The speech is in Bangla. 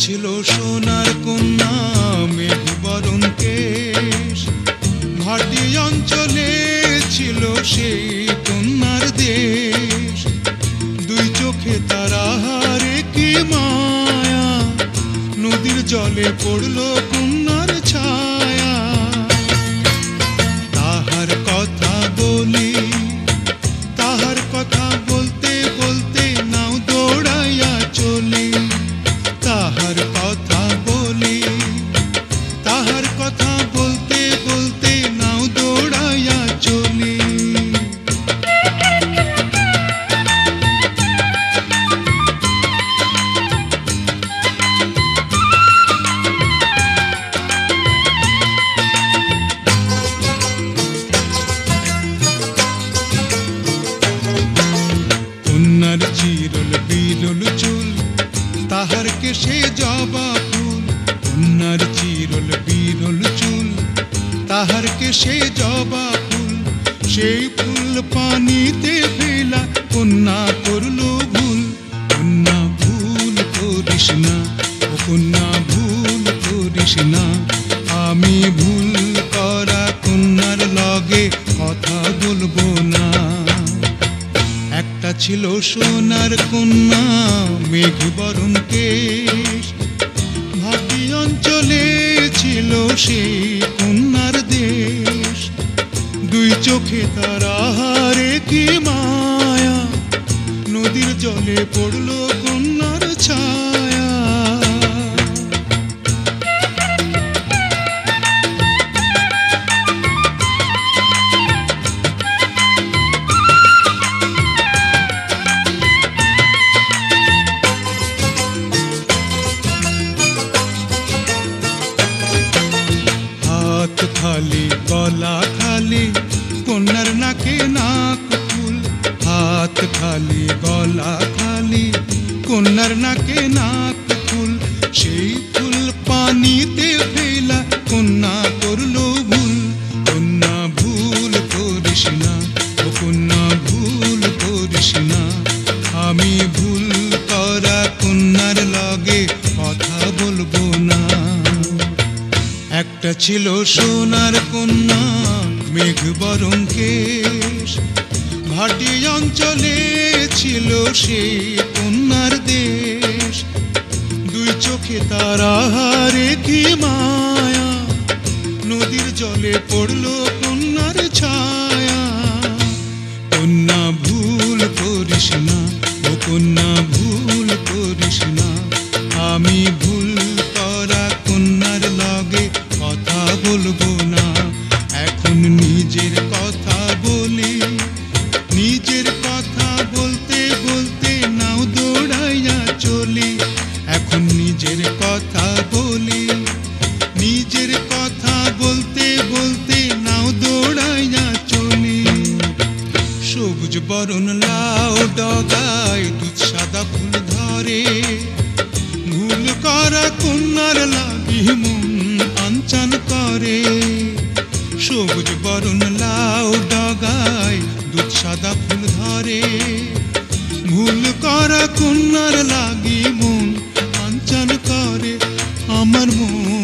ছিল সোনার কন্যা মেঘ বরণ কেশ, ঘাটি অঞ্চলে ছিল সেই কন্যার দেশ। দুই চোখে তারা হারে কি মায়া, নদীর জলে পড়ল কন্যার ছায়া। তাহার কথা বলি, তাহার কথা বলতে বলতে নাও দৌড়াইয়া চলি। তাহার কথা বলি, তাহার কথা বলতে বলতে নাও দৌড়াইয়া চলি। কন্যার চিরল বিরল চুল, তাহার কেশে জবা ফুল। কন্যার চিরল বিরল চুল, তাহার কেশে জবা ফুল। সেই ফুল পানিতে ফেলা কন্যা করল ভুল। কন্যা ভুল করিস না, ও কন্যা ভুল করিস না। আমি ভুল করা কন্যার লগে কথা বলবো না। একটা ছিল সোনার কন্যা মেঘ বরণ কেশ, ঘাটি অঞ্চলে ছিল সেই কন্যার দেশ। দুই চোখে তারা হারে কি মায়া, নদীর জলে পড়ল কন্যার ছায়া। হাত খালি গলা খালি কন্যার নাকে নাক ফুল। হাত খালি গলা খালি কন্যার নাকে নাক ফুল। সেই ফুল পানিতে ফেলা কন্যা করল ভুল। কন্যা ভুল করিস না, ও কন্যা ভুল করিস না। আমি ভুল করা কন্যার লগে কথা বলবো না। একটা ছিল সোনার কন্যা মেঘ বরণ কেশ, ঘাটি অঞ্চলে ছিল সেই কন্যার দেশ। দুই চোখে তারা হারে কি মায়া, নদীর জলে পড়ল কন্যার ছায়া। কন্যা ভুল করিস না, ও কন্যা ভুল করিস না। আমি ভুল করা কন্যার লগে কথা বলবো না। এখন নিজের কথা বলি, নিজের কথা বলতে বলতে নাও দৌড়াইয়া চলি। এখন নিজের কথা বলি, নিজের কথা বলতে বলতে নাও দৌড়াইয়া চলি। সবুজ বরণ লাউ ডগায় দুধ সাদা ফুল ধরে, ভুল করা কন্যার লাগি মন আনচান করে। সবুজ বরণ লাউ ডগায় দুধ সাদা ফুল ধরে, ভুল করা কন্যার লাগি মন আনচান করে। আমার মন